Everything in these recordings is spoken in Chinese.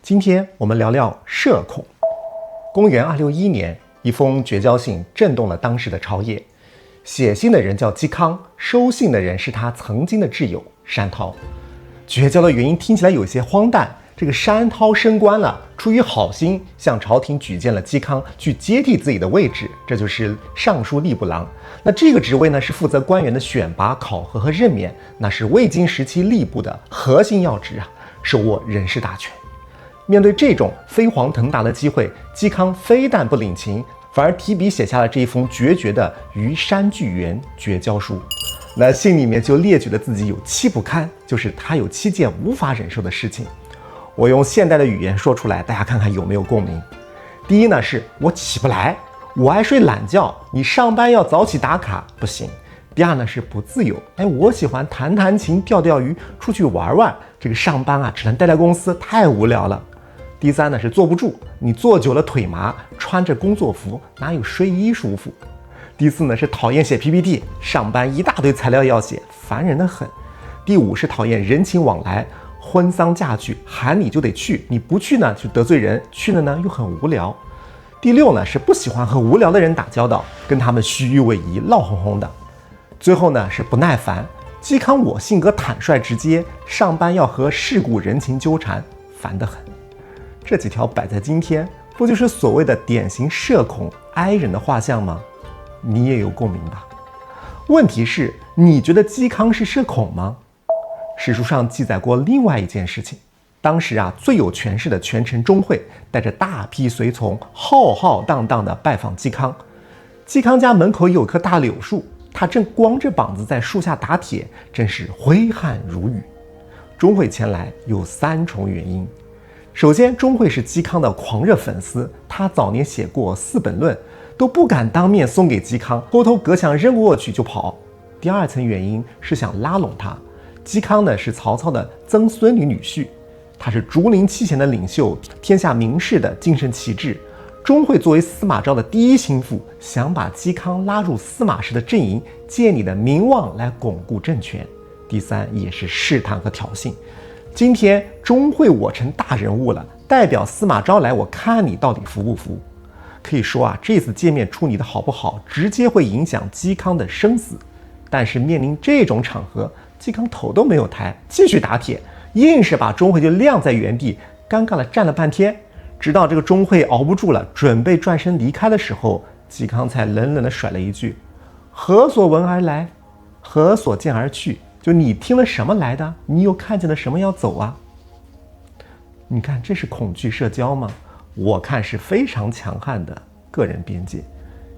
今天我们聊聊社恐。公元261年，一封绝交信震动了当时的朝野。写信的人叫嵇康，收信的人是他曾经的挚友山涛。绝交的原因听起来有些荒诞，这个山涛升官了，出于好心向朝廷举荐了嵇康去接替自己的位置，这就是尚书吏部郎。那这个职位呢，是负责官员的选拔、考核和任免，那是魏晋时期吏部的核心要职啊，手握人事大权。面对这种飞黄腾达的机会，嵇康非但不领情，反而提笔写下了这一封决绝的于山巨源绝交书。那信里面就列举了自己有7不堪，就是他有7件无法忍受的事情。我用现代的语言说出来，大家看看有没有共鸣。第一呢，是我起不来，我爱睡懒觉，你上班要早起打卡不行。第二呢，是不自由，我喜欢弹弹琴、钓钓鱼，出去玩玩，这个上班啊只能待在公司，太无聊了。第三呢，是坐不住，你坐久了腿麻，穿着工作服哪有睡衣舒服。第四呢，是讨厌写 PPT， 上班一大堆材料要写，烦人的很。第五是讨厌人情往来，婚丧嫁娶喊你就得去，你不去呢就得罪人，去了呢又很无聊。第六呢，是不喜欢和无聊的人打交道，跟他们虚与委蛇，闹哄哄的。最后呢，是不耐烦，嵇康我性格坦率直接，上班要和世故人情纠缠，烦得很。这几条摆在今天，不就是所谓的典型社恐 I 人的画像吗？你也有共鸣吧？问题是，你觉得嵇康是社恐吗？史书上记载过另外一件事情，当时最有权势的权臣钟会带着大批随从浩浩荡荡地拜访嵇康。嵇康家门口有棵大柳树，他正光着膀子在树下打铁，真是挥汗如雨。钟会前来有3重原因。首先，钟会是嵇康的狂热粉丝，他早年写过4本论，都不敢当面送给嵇康，偷偷隔墙扔过去就跑。第二层原因是想拉拢他。嵇康呢是曹操的曾孙女女婿，他是竹林七贤的领袖，天下名士的精神旗帜。钟会作为司马昭的第一心腹，想把嵇康拉入司马氏的阵营，借你的名望来巩固政权。第三也是试探和挑衅。今天钟会我成大人物了，代表司马昭来，我看你到底服不服。可以说这次见面处理的好不好，直接会影响嵇康的生死。但是面临这种场合，嵇康头都没有抬，继续打铁，硬是把钟会就晾在原地，尴尬了站了半天。直到这个钟会熬不住了，准备转身离开的时候，嵇康才冷冷地甩了一句：何所闻而来，何所见而去？就你听了什么来的？你又看见了什么要走啊？你看这是恐惧社交吗？我看是非常强悍的个人边界。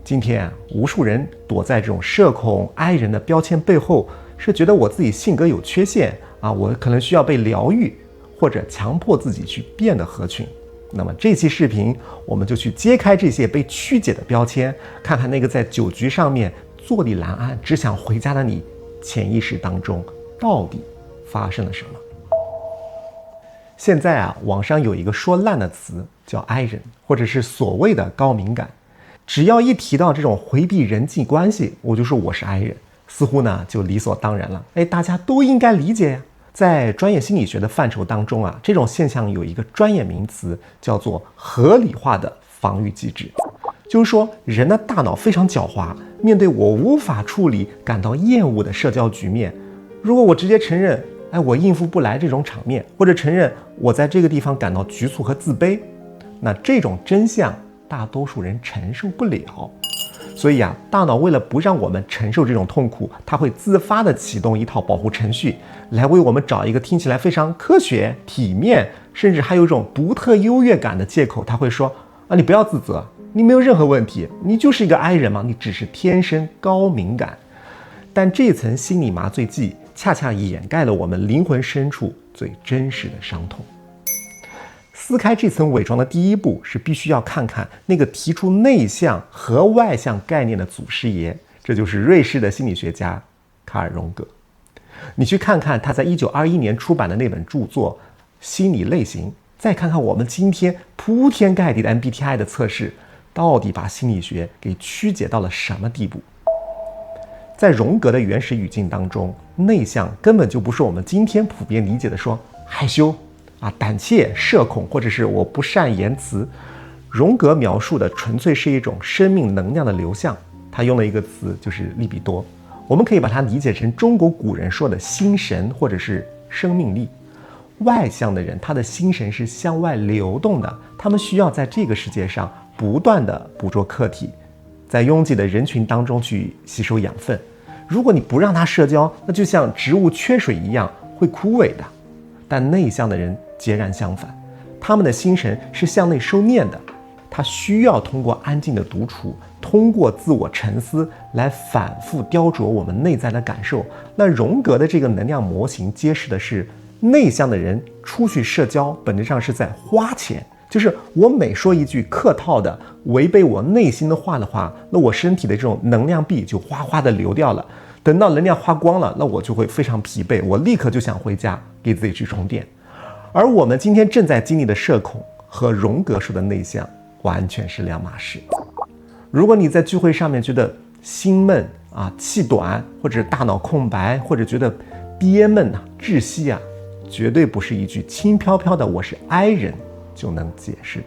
今天无数人躲在这种社恐 I 人的标签背后，是觉得我自己性格有缺陷我可能需要被疗愈，或者强迫自己去变得合群。那么这期视频我们就去揭开这些被曲解的标签，看看那个在酒局上面坐立难安，只想回家的你，潜意识当中到底发生了什么。现在网上有一个说烂的词叫 I 人，或者是所谓的高敏感。只要一提到这种回避人际关系，我就说我是 I 人，似乎呢就理所当然了。大家都应该理解呀。在专业心理学的范畴当中这种现象有一个专业名词叫做合理化的防御机制。就是说人的大脑非常狡猾，面对我无法处理感到厌恶的社交局面，如果我直接承认我应付不来这种场面，或者承认我在这个地方感到局促和自卑，那这种真相大多数人承受不了。所以大脑为了不让我们承受这种痛苦，它会自发地启动一套保护程序，来为我们找一个听起来非常科学、体面，甚至还有一种独特优越感的借口。它会说你不要自责，你没有任何问题，你就是一个 I 人嘛，你只是天生高敏感。但这层心理麻醉剂恰恰掩盖了我们灵魂深处最真实的伤痛。撕开这层伪装的第一步是必须要看看那个提出内向和外向概念的祖师爷，这就是瑞士的心理学家卡尔荣格。你去看看他在1921年出版的那本著作《心理类型》，再看看我们今天铺天盖地的 MBTI 的测试，到底把心理学给曲解到了什么地步？在荣格的原始语境当中，内向根本就不是我们今天普遍理解的说害羞、胆怯、社恐，或者是我不善言辞。荣格描述的纯粹是一种生命能量的流向，他用了一个词就是利比多，我们可以把它理解成中国古人说的心神或者是生命力。外向的人，他的心神是向外流动的，他们需要在这个世界上不断的捕捉客体，在拥挤的人群当中去吸收养分。如果你不让他社交，那就像植物缺水一样会枯萎的。但内向的人截然相反，他们的心神是向内收敛的，他需要通过安静的独处，通过自我沉思来反复雕琢我们内在的感受。那荣格的这个能量模型揭示的是，内向的人出去社交本质上是在花钱，就是我每说一句客套的违背我内心的话的话，那我身体的这种能量币就哗哗的流掉了。等到能量花光了，那我就会非常疲惫，我立刻就想回家给自己去充电。而我们今天正在经历的社恐和荣格说的内向完全是两码事。如果你在聚会上面觉得心闷气短，或者大脑空白，或者觉得憋闷窒息绝对不是一句轻飘飘的我是 I 人就能解释的。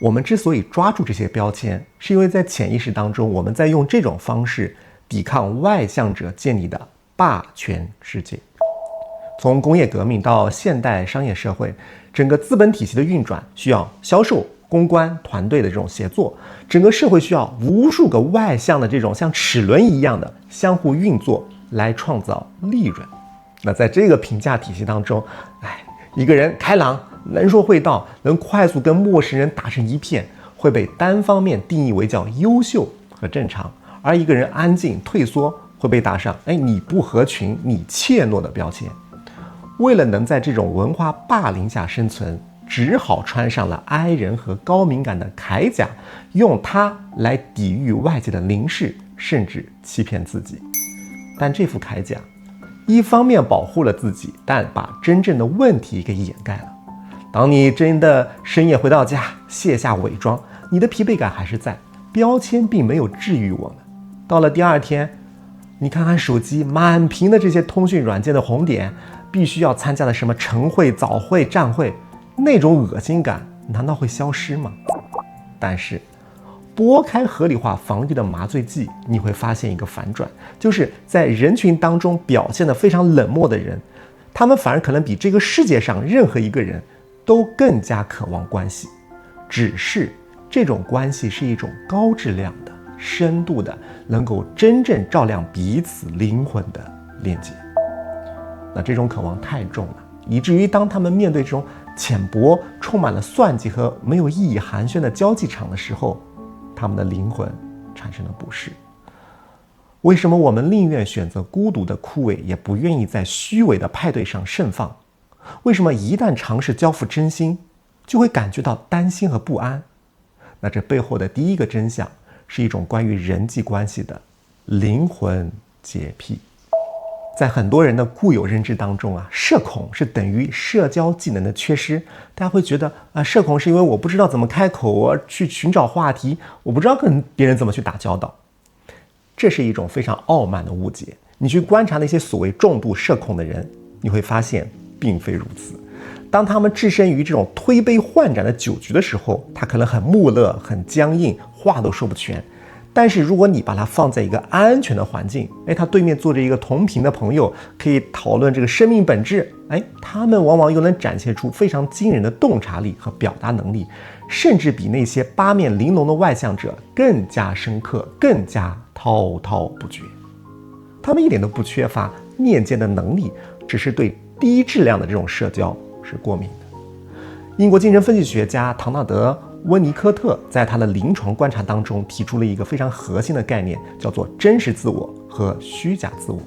我们之所以抓住这些标签，是因为在潜意识当中，我们在用这种方式抵抗外向者建立的霸权世界。从工业革命到现代商业社会，整个资本体系的运转需要销售、公关团队的这种协作，整个社会需要无数个外向的这种像齿轮一样的相互运作来创造利润。那在这个评价体系当中，一个人开朗、能说会道，能快速跟陌生人打成一片，会被单方面定义为叫优秀和正常；而一个人安静退缩，会被打上你不合群、你怯懦的标签。为了能在这种文化霸凌下生存，只好穿上了 I 人和高敏感的铠甲，用它来抵御外界的凝视，甚至欺骗自己。但这副铠甲一方面保护了自己，但把真正的问题给掩盖了。当你真的深夜回到家，卸下伪装，你的疲惫感还是在，标签并没有治愈我们。到了第二天，你看看手机，满屏的这些通讯软件的红点，必须要参加的什么晨会、早会、站会，那种恶心感难道会消失吗？但是拨开合理化防御的麻醉剂，你会发现一个反转，就是在人群当中表现得非常冷漠的人，他们反而可能比这个世界上任何一个人都更加渴望关系，只是这种关系是一种高质量的、深度的，能够真正照亮彼此灵魂的链接。那这种渴望太重了，以至于当他们面对这种浅薄、充满了算计和没有意义寒暄的交际场的时候，他们的灵魂产生了不适。为什么我们宁愿选择孤独的枯萎，也不愿意在虚伪的派对上盛放？为什么一旦尝试交付真心，就会感觉到担心和不安？那这背后的第一个真相，是一种关于人际关系的灵魂洁癖。在很多人的固有认知当中社恐是等于社交技能的缺失。大家会觉得社恐是因为我不知道怎么开口，我去寻找话题，我不知道跟别人怎么去打交道。这是一种非常傲慢的误解。你去观察那些所谓重度社恐的人，你会发现并非如此。当他们置身于这种推杯换盏的酒局的时候，他可能很木讷、很僵硬，话都说不全。但是如果你把它放在一个安全的环境，他对面坐着一个同频的朋友，可以讨论这个生命本质，他们往往又能展现出非常惊人的洞察力和表达能力，甚至比那些八面玲珑的外向者更加深刻，更加滔滔不绝。他们一点都不缺乏面见的能力，只是对低质量的这种社交是过敏的。英国精神分析学家唐纳德·温尼科特在他的临床观察当中提出了一个非常核心的概念，叫做真实自我和虚假自我。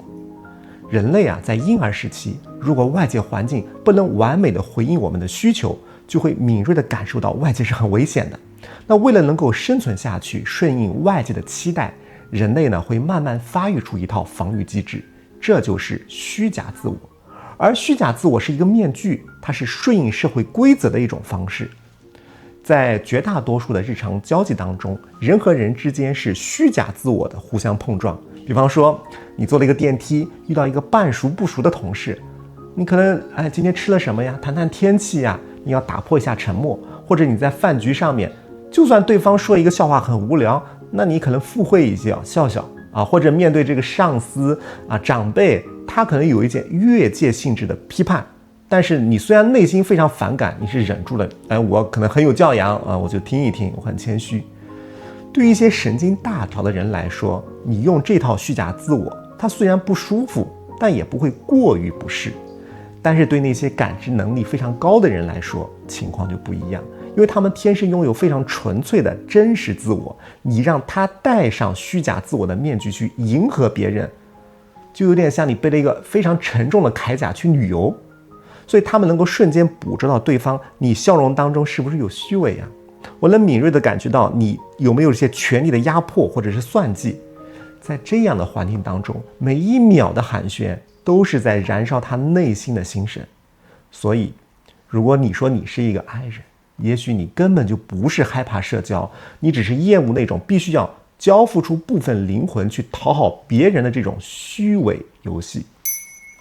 人类在婴儿时期，如果外界环境不能完美的回应我们的需求，就会敏锐的感受到外界是很危险的。那为了能够生存下去，顺应外界的期待，人类会慢慢发育出一套防御机制，这就是虚假自我。而虚假自我是一个面具，它是顺应社会规则的一种方式。在绝大多数的日常交际当中，人和人之间是虚假自我的互相碰撞。比方说，你坐了一个电梯，遇到一个半熟不熟的同事，你可能今天吃了什么呀？谈谈天气呀，你要打破一下沉默。或者你在饭局上面，就算对方说一个笑话很无聊，那你可能附会一笑，笑笑啊。或者面对这个上司啊、长辈，他可能有一件越界性质的批判，但是你虽然内心非常反感，你是忍住了。我可能很有教养啊，我就听一听，我很谦虚。对于一些神经大条的人来说，你用这套虚假自我，它虽然不舒服，但也不会过于不适。但是对那些感知能力非常高的人来说，情况就不一样，因为他们天生拥有非常纯粹的真实自我，你让他戴上虚假自我的面具去迎合别人，就有点像你背了一个非常沉重的铠甲去旅游。所以他们能够瞬间捕捉到对方你笑容当中是不是有虚伪啊，我能敏锐地感觉到你有没有一些权力的压迫或者是算计。在这样的环境当中，每一秒的寒暄都是在燃烧他内心的心神。所以如果你说你是一个 I 人，也许你根本就不是害怕社交，你只是厌恶那种必须要交付出部分灵魂去讨好别人的这种虚伪游戏。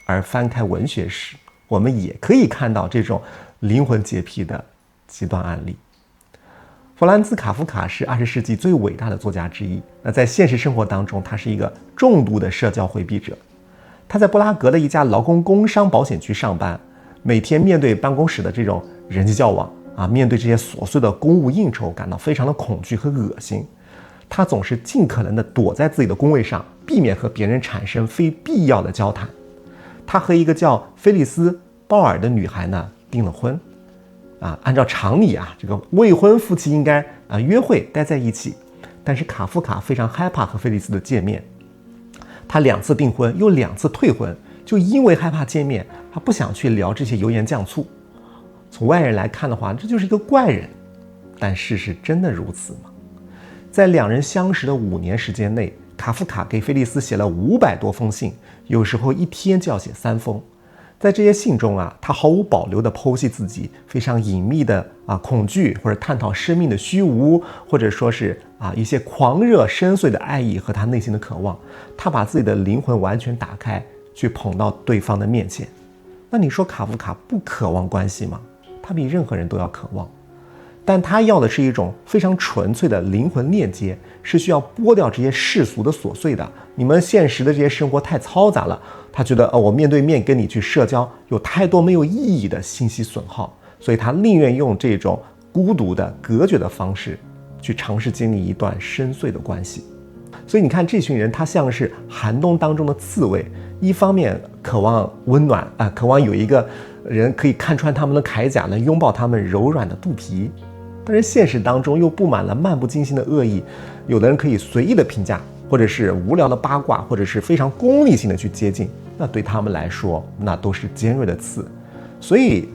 而翻开文学史，我们也可以看到这种灵魂洁癖的极端案例。弗兰兹·卡夫卡是20世纪最伟大的作家之一。那在现实生活当中，他是一个重度的社交回避者。他在布拉格的一家劳工工伤保险局上班，每天面对办公室的这种人际交往啊，面对这些琐碎的公务应酬，感到非常的恐惧和恶心。他总是尽可能的躲在自己的工位上，避免和别人产生非必要的交谈。他和一个叫菲利斯·鲍尔的女孩呢订了婚。按照常理这个未婚夫妻应该约会待在一起，但是卡夫卡非常害怕和菲利斯的见面，他2次订婚又2次退婚，就因为害怕见面，他不想去聊这些油盐酱醋。从外人来看的话，这就是一个怪人，但事实真的如此吗？在2人相识的5年时间内，卡夫卡给菲利斯写了500多封信，有时候一天就要写3封。在这些信中他毫无保留地剖析自己非常隐秘的恐惧，或者探讨生命的虚无，或者说是一些狂热深邃的爱意和他内心的渴望。他把自己的灵魂完全打开，去捧到对方的面前。那你说卡夫卡不渴望关系吗？他比任何人都要渴望，但他要的是一种非常纯粹的灵魂链接，是需要剥掉这些世俗的琐碎的。你们现实的这些生活太嘈杂了，他觉得我面对面跟你去社交有太多没有意义的信息损耗，所以他宁愿用这种孤独的隔绝的方式去尝试经历一段深邃的关系。所以你看这群人，他像是寒冬当中的刺猬，一方面渴望温暖渴望有一个人可以看穿他们的铠甲，能拥抱他们柔软的肚皮，但是现实当中又布满了漫不经心的恶意。有的人可以随意的评价，或者是无聊的八卦，或者是非常功利性的去接近，那对他们来说那都是尖锐的刺。所以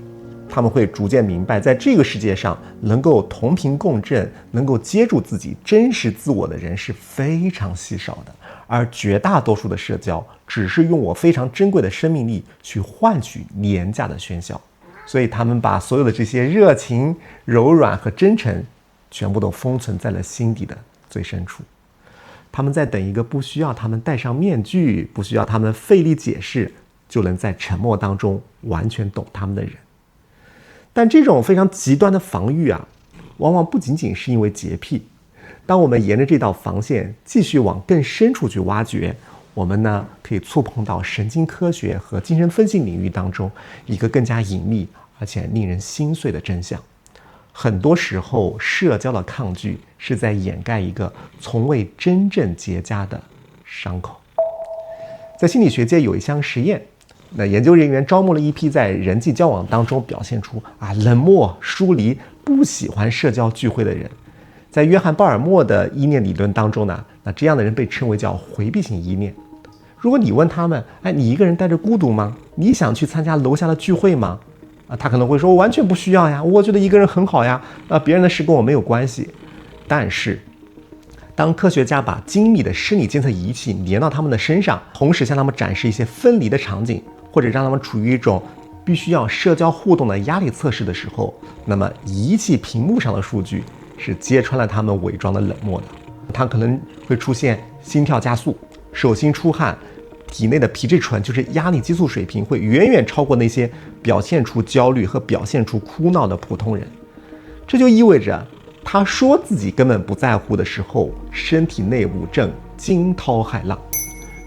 他们会逐渐明白，在这个世界上能够同频共振，能够接住自己真实自我的人是非常稀少的，而绝大多数的社交只是用我非常珍贵的生命力去换取廉价的喧嚣。所以他们把所有的这些热情、柔软和真诚全部都封存在了心底的最深处。他们在等一个不需要他们戴上面具，不需要他们费力解释，就能在沉默当中完全懂他们的人。但这种非常极端的防御往往不仅仅是因为洁癖。当我们沿着这道防线继续往更深处去挖掘，我们呢可以触碰到神经科学和精神分析领域当中一个更加隐秘而且令人心碎的真相。很多时候，社交的抗拒是在掩盖一个从未真正结痂的伤口。在心理学界有一项实验，那研究人员招募了一批在人际交往当中表现出冷漠、疏离、不喜欢社交聚会的人。在约翰·鲍尔默的依恋理论当中呢，那这样的人被称为叫回避型依恋。如果你问他们，你一个人待着孤独吗？你想去参加楼下的聚会吗？他可能会说，我完全不需要呀，我觉得一个人很好呀，别人的事跟我没有关系。但是当科学家把精密的生理监测仪器连到他们的身上，同时向他们展示一些分离的场景，或者让他们处于一种必须要社交互动的压力测试的时候，那么仪器屏幕上的数据是揭穿了他们伪装的冷漠的。他可能会出现心跳加速、手心出汗、体内的皮质醇，就是压力激素水平会远远超过那些表现出焦虑和表现出哭闹的普通人。这就意味着他说自己根本不在乎的时候，身体内部正惊涛骇浪。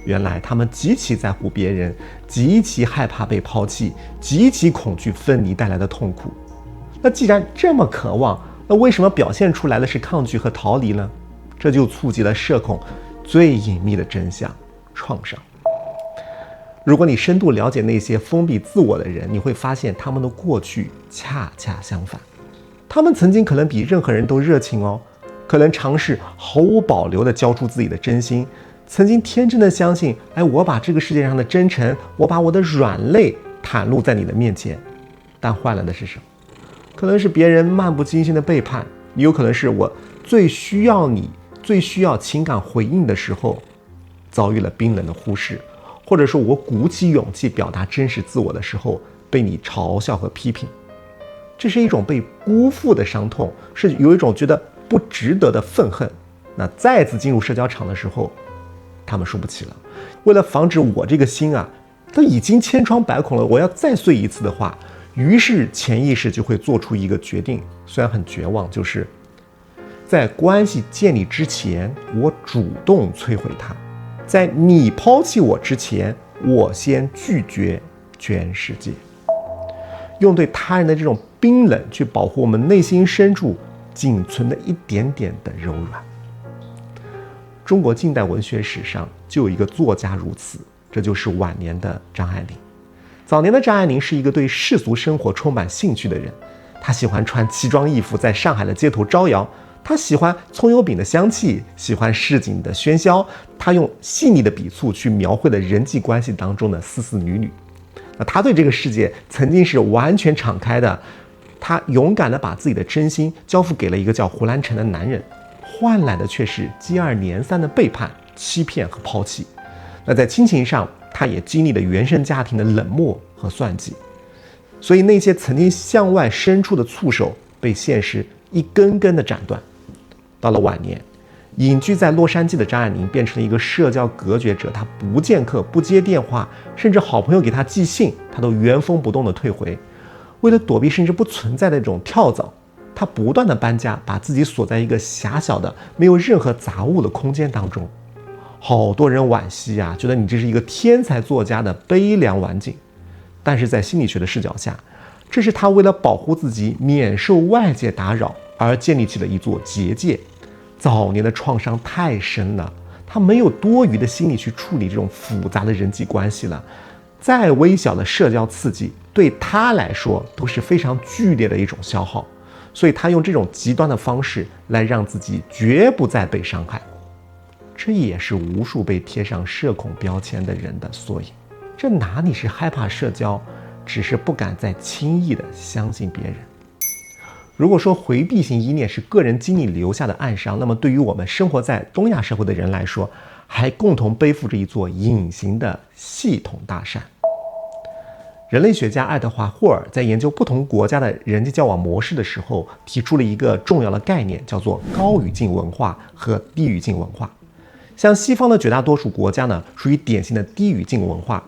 原来他们极其在乎别人，极其害怕被抛弃，极其恐惧分离带来的痛苦。那既然这么渴望，那为什么表现出来的是抗拒和逃离呢？这就触及了社恐最隐秘的真相——创伤。如果你深度了解那些封闭自我的人，你会发现他们的过去恰恰相反。他们曾经可能比任何人都热情哦，可能尝试毫无保留地交出自己的真心，曾经天真的相信，我把这个世界上的真诚，我把我的软肋袒露在你的面前。但换来的是什么？可能是别人漫不经心的背叛，也有可能是我最需要你、最需要情感回应的时候，遭遇了冰冷的忽视，或者说我鼓起勇气表达真实自我的时候，被你嘲笑和批评。这是一种被辜负的伤痛，是有一种觉得不值得的愤恨。那再次进入社交场的时候，他们输不起了。为了防止我这个心都已经千疮百孔了，我要再碎一次的话，于是潜意识就会做出一个决定，虽然很绝望，就是在关系建立之前，我主动摧毁它；在你抛弃我之前，我先拒绝全世界。用对他人的这种冰冷去保护我们内心深处仅存的一点点的柔软。中国近代文学史上就有一个作家如此，这就是晚年的张爱玲。早年的张爱玲是一个对世俗生活充满兴趣的人，她喜欢穿奇装异服在上海的街头招摇，她喜欢葱油饼的香气，喜欢市井的喧嚣，她用细腻的笔触去描绘了人际关系当中的丝丝缕缕。她对这个世界曾经是完全敞开的，她勇敢地把自己的真心交付给了一个叫胡兰成的男人，换来的却是接二连三的背叛、欺骗和抛弃。那在亲情上，她也经历了原生家庭的冷漠和算计，所以那些曾经向外伸出的触手被现实一根根的斩断。到了晚年，隐居在洛杉矶的张爱玲变成了一个社交隔绝者，她不见客、不接电话，甚至好朋友给她寄信，她都原封不动地退回。为了躲避甚至不存在的这种跳蚤，她不断地搬家，把自己锁在一个狭小的、没有任何杂物的空间当中。好多人惋惜觉得你这是一个天才作家的悲凉晚景。但是在心理学的视角下，这是她为了保护自己免受外界打扰而建立起了一座结界。早年的创伤太深了，他没有多余的心力去处理这种复杂的人际关系了。再微小的社交刺激对他来说都是非常剧烈的一种消耗，所以他用这种极端的方式来让自己绝不再被伤害。这也是无数被贴上社恐标签的人的缩影。这哪里是害怕社交，只是不敢再轻易的相信别人。如果说回避型依恋是个人经历留下的暗伤，那么对于我们生活在东亚社会的人来说，还共同背负着一座隐形的系统大山。人类学家爱德华·霍尔在研究不同国家的人际交往模式的时候，提出了一个重要的概念，叫做高语境文化和低语境文化。像西方的绝大多数国家呢，属于典型的低语境文化，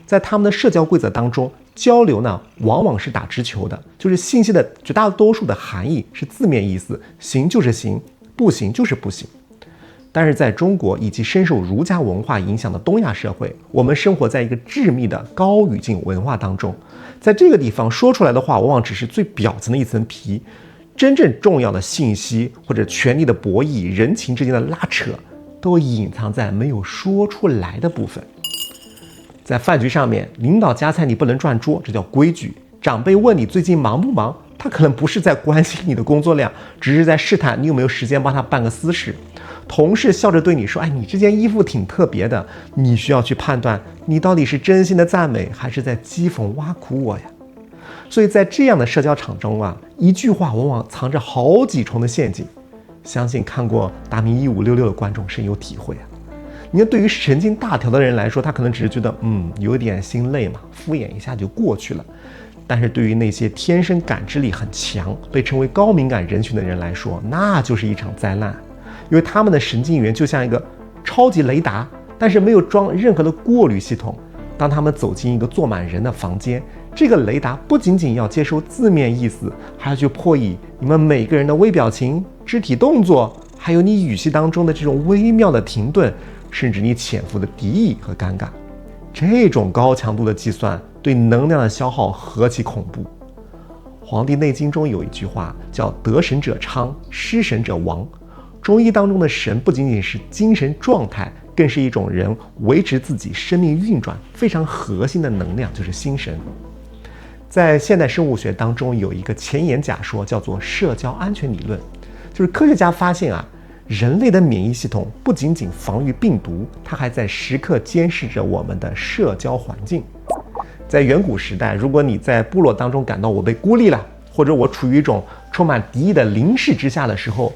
在他们的社交规则当中，交流呢往往是打直球的，就是信息的绝大多数的含义是字面意思，行就是行，不行就是不行。但是在中国以及深受儒家文化影响的东亚社会，我们生活在一个致密的高语境文化当中，在这个地方说出来的话往往只是最表层的一层皮，真正重要的信息或者权力的博弈、人情之间的拉扯都隐藏在没有说出来的部分。在饭局上面，领导夹菜你不能转桌，这叫规矩。长辈问你最近忙不忙，他可能不是在关心你的工作量，只是在试探你有没有时间帮他办个私事。同事笑着对你说，你这件衣服挺特别的，你需要去判断你到底是真心的赞美还是在讥讽挖苦我呀。所以在这样的社交场中一句话往往藏着好几重的陷阱，相信看过达明1566的观众深有体会你看，对于神经大条的人来说，他可能只是觉得有点心累嘛，敷衍一下就过去了。但是对于那些天生感知力很强，被称为高敏感人群的人来说，那就是一场灾难。因为他们的神经元就像一个超级雷达，但是没有装任何的过滤系统。当他们走进一个坐满人的房间，这个雷达不仅仅要接收字面意思，还要去破译你们每个人的微表情、肢体动作，还有你语气当中的这种微妙的停顿，甚至你潜伏的敌意和尴尬。这种高强度的计算对能量的消耗何其恐怖！《黄帝内经》中有一句话叫“得神者昌，失神者亡”。中医当中的神不仅仅是精神状态，更是一种人维持自己生命运转非常核心的能量，就是心神。在现代生物学当中有一个前沿假说，叫做社交安全理论，就是科学家发现人类的免疫系统不仅仅防御病毒，它还在时刻监视着我们的社交环境。在远古时代，如果你在部落当中感到我被孤立了，或者我处于一种充满敌意的临视之下的时候，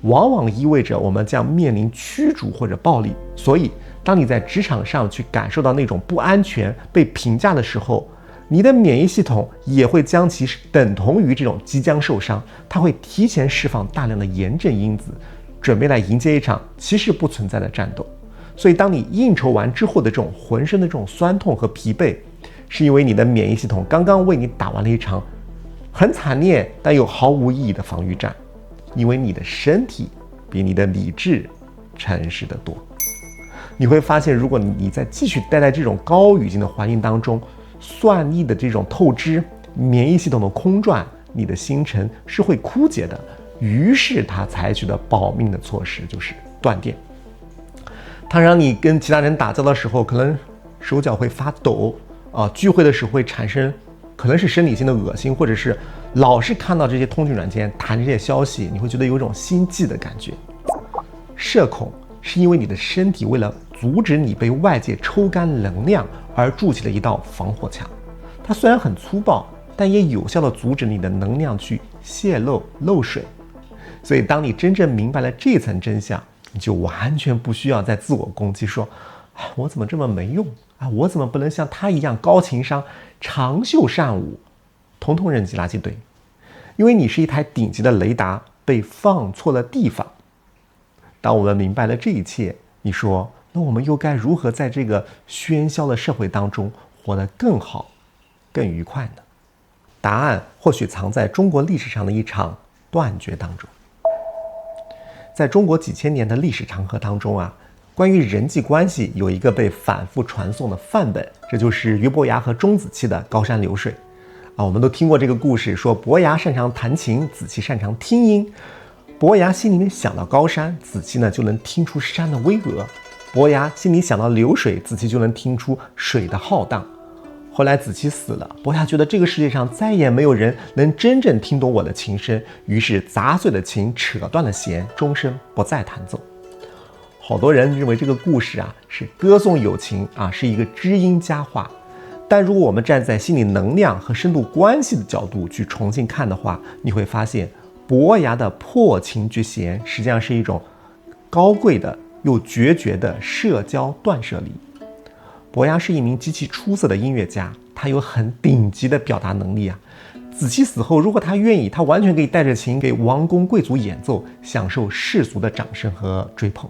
往往意味着我们将面临驱逐或者暴力。所以当你在职场上去感受到那种不安全被评价的时候，你的免疫系统也会将其等同于这种即将受伤，它会提前释放大量的炎症因子，准备来迎接一场其实不存在的战斗。所以当你应酬完之后的这种浑身的这种酸痛和疲惫，是因为你的免疫系统刚刚为你打完了一场很惨烈但又毫无意义的防御战，因为你的身体比你的理智诚实得多。你会发现，如果你再继续待在这种高语境的环境当中，算力的这种透支，免疫系统的空转，你的新陈是会枯竭的。于是他采取的保命的措施就是断电。他让你跟其他人打交道的时候，可能手脚会发抖聚会的时候会产生可能是生理性的恶心，或者是老是看到这些通讯软件弹这些消息，你会觉得有一种心悸的感觉。社恐是因为你的身体为了阻止你被外界抽干能量而筑起了一道防火墙，它虽然很粗暴，但也有效地阻止你的能量去泄漏水。所以当你真正明白了这层真相，你就完全不需要再自我攻击说我怎么这么没用我怎么不能像他一样高情商长袖善舞，统统扔进垃圾堆。因为你是一台顶级的雷达被放错了地方。当我们明白了这一切，你说那我们又该如何在这个喧嚣的社会当中活得更好更愉快呢？答案或许藏在中国历史上的一场断绝当中。在中国几千年的历史长河当中关于人际关系有一个被反复传颂的范本，这就是俞伯牙和钟子期的高山流水我们都听过这个故事，说伯牙擅长弹琴，子期擅长听音。伯牙心里面想到高山，子期呢就能听出山的巍峨；伯牙心里想到流水，子期就能听出水的浩荡。后来子期死了，伯牙觉得这个世界上再也没有人能真正听懂我的琴声，于是砸碎了琴，扯断了弦，终身不再弹奏。好多人认为这个故事是歌颂友情是一个知音佳话，但如果我们站在心理能量和深度关系的角度去重新看的话，你会发现伯牙的破琴绝弦实际上是一种高贵的又决绝的社交断舍离。伯牙是一名极其出色的音乐家，他有很顶级的表达能力子期死后，如果他愿意，他完全可以带着琴给王公贵族演奏，享受世俗的掌声和追捧。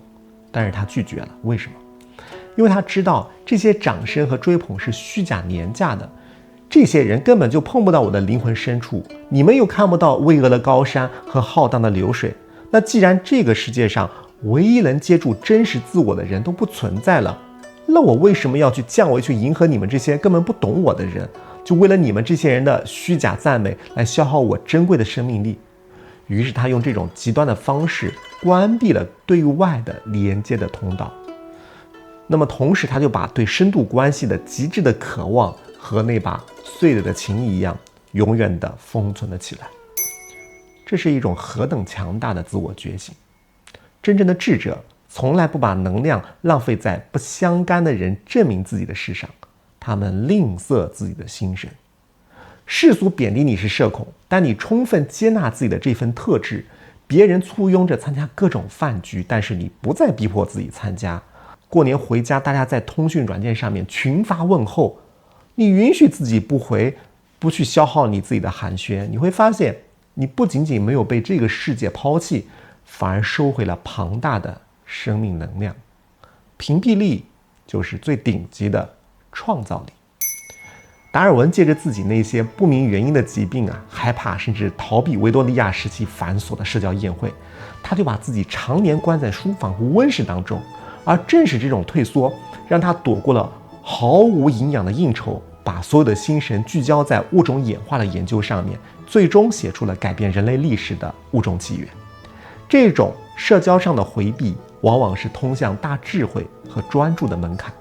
但是他拒绝了，为什么？因为他知道这些掌声和追捧是虚假廉价的，这些人根本就碰不到我的灵魂深处，你们又看不到巍峨的高山和浩荡的流水。那既然这个世界上唯一能接住真实自我的人都不存在了，那我为什么要去降维去迎合你们这些根本不懂我的人，就为了你们这些人的虚假赞美来消耗我珍贵的生命力？于是他用这种极端的方式关闭了对外的连接的通道。那么同时他就把对深度关系的极致的渴望和那把碎了的琴一样，永远的封存了起来。这是一种何等强大的自我觉醒！真正的智者从来不把能量浪费在不相干的人证明自己的事上，他们吝啬自己的心神。世俗贬低你是社恐，但你充分接纳自己的这份特质。别人簇拥着参加各种饭局，但是你不再逼迫自己参加。过年回家，大家在通讯软件上面群发问候，你允许自己不回，不去消耗你自己的寒暄，你会发现你不仅仅没有被这个世界抛弃，反而收回了庞大的生命能量。屏蔽力就是最顶级的创造力。达尔文借着自己那些不明原因的疾病害怕甚至逃避维多利亚时期繁琐的社交宴会，他就把自己常年关在书房和温室当中，而正是这种退缩，让他躲过了毫无营养的应酬，把所有的心神聚焦在物种演化的研究上面，最终写出了改变人类历史的物种起源。这种社交上的回避，往往是通向大智慧和专注的门槛。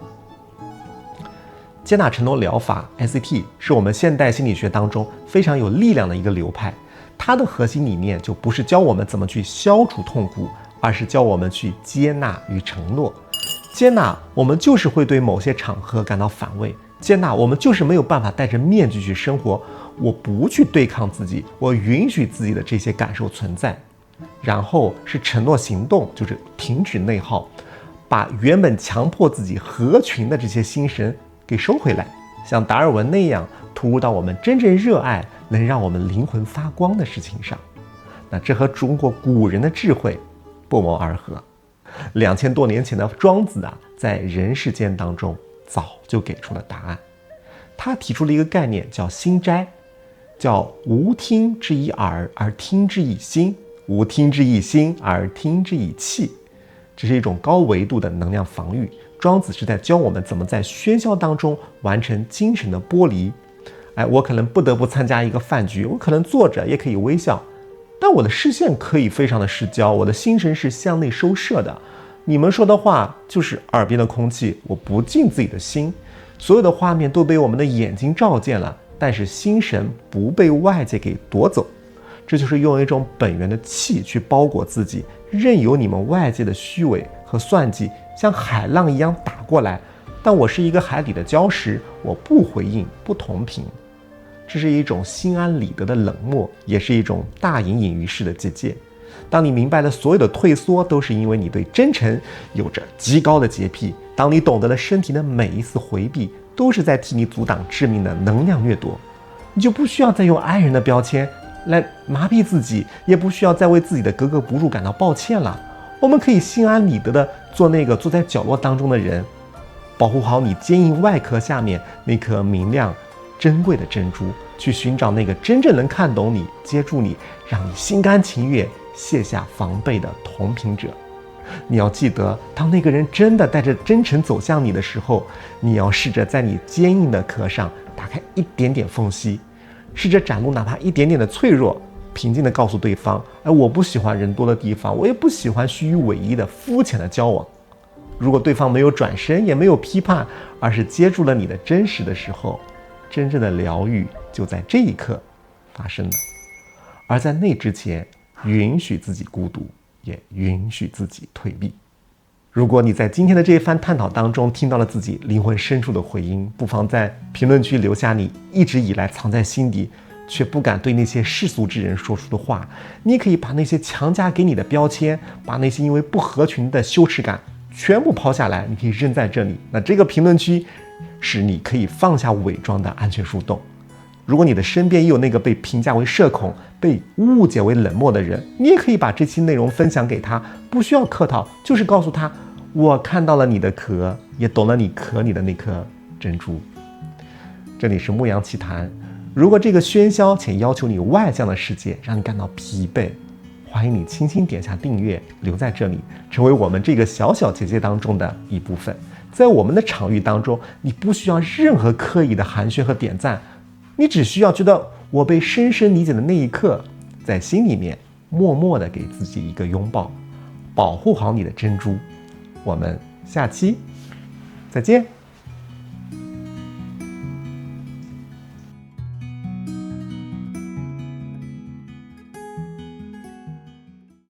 接纳承诺疗法 SCT 是我们现代心理学当中非常有力量的一个流派，它的核心理念就不是教我们怎么去消除痛苦，而是教我们去接纳与承诺。接纳我们就是会对某些场合感到反胃，接纳我们就是没有办法戴着面具去生活，我不去对抗自己，我允许自己的这些感受存在。然后是承诺行动，就是停止内耗，把原本强迫自己合群的这些心神给收回来，像达尔文那样投入到我们真正热爱能让我们灵魂发光的事情上。那这和中国古人的智慧不谋而合。2000多年前的庄子在人世间当中早就给出了答案。他提出了一个概念叫心斋，叫无听之以耳而听之以心，无听之以心而听之以气。这是一种高维度的能量防御。庄子是在教我们怎么在喧嚣当中完成精神的剥离。我可能不得不参加一个饭局，我可能坐着也可以微笑，但我的视线可以非常的失焦，我的心神是向内收摄的。你们说的话就是耳边的空气，我不进自己的心。所有的画面都被我们的眼睛照见了，但是心神不被外界给夺走。这就是用一种本源的气去包裹自己，任由你们外界的虚伪和算计像海浪一样打过来，但我是一个海底的礁石，我不回应，不同频。这是一种心安理得的冷漠，也是一种大隐隐于市的结界。当你明白了所有的退缩都是因为你对真诚有着极高的洁癖，当你懂得了身体的每一次回避都是在替你阻挡致命的能量掠夺，你就不需要再用爱人的标签来麻痹自己，也不需要再为自己的格格不入感到抱歉了。我们可以心安理得的做那个坐在角落当中的人，保护好你坚硬外壳下面那颗明亮珍贵的珍珠，去寻找那个真正能看懂你、接住你，让你心甘情愿卸下防备的同频者。你要记得，当那个人真的带着真诚走向你的时候，你要试着在你坚硬的壳上打开一点点缝隙，试着展露哪怕一点点的脆弱，平静地告诉对方，我不喜欢人多的地方，我也不喜欢虚与委蛇的肤浅的交往。如果对方没有转身，也没有批判，而是接住了你的真实的时候，真正的疗愈就在这一刻发生了。而在那之前，允许自己孤独，也允许自己退避。如果你在今天的这一番探讨当中听到了自己灵魂深处的回音，不妨在评论区留下你一直以来藏在心底却不敢对那些世俗之人说出的话。你也可以把那些强加给你的标签，把那些因为不合群的羞耻感全部抛下来，你可以扔在这里。那这个评论区是你可以放下伪装的安全树洞。如果你的身边也有那个被评价为社恐、被误解为冷漠的人，你也可以把这期内容分享给他，不需要客套，就是告诉他，我看到了你的壳，也懂了你壳里的那颗珍珠。这里是牧羊奇谈，如果这个喧嚣且要求你外向的世界让你感到疲惫，欢迎你轻轻点下订阅，留在这里，成为我们这个小小结界当中的一部分。在我们的场域当中，你不需要任何刻意的寒暄和点赞，你只需要觉得我被深深理解的那一刻，在心里面默默地给自己一个拥抱，保护好你的珍珠。我们下期再见。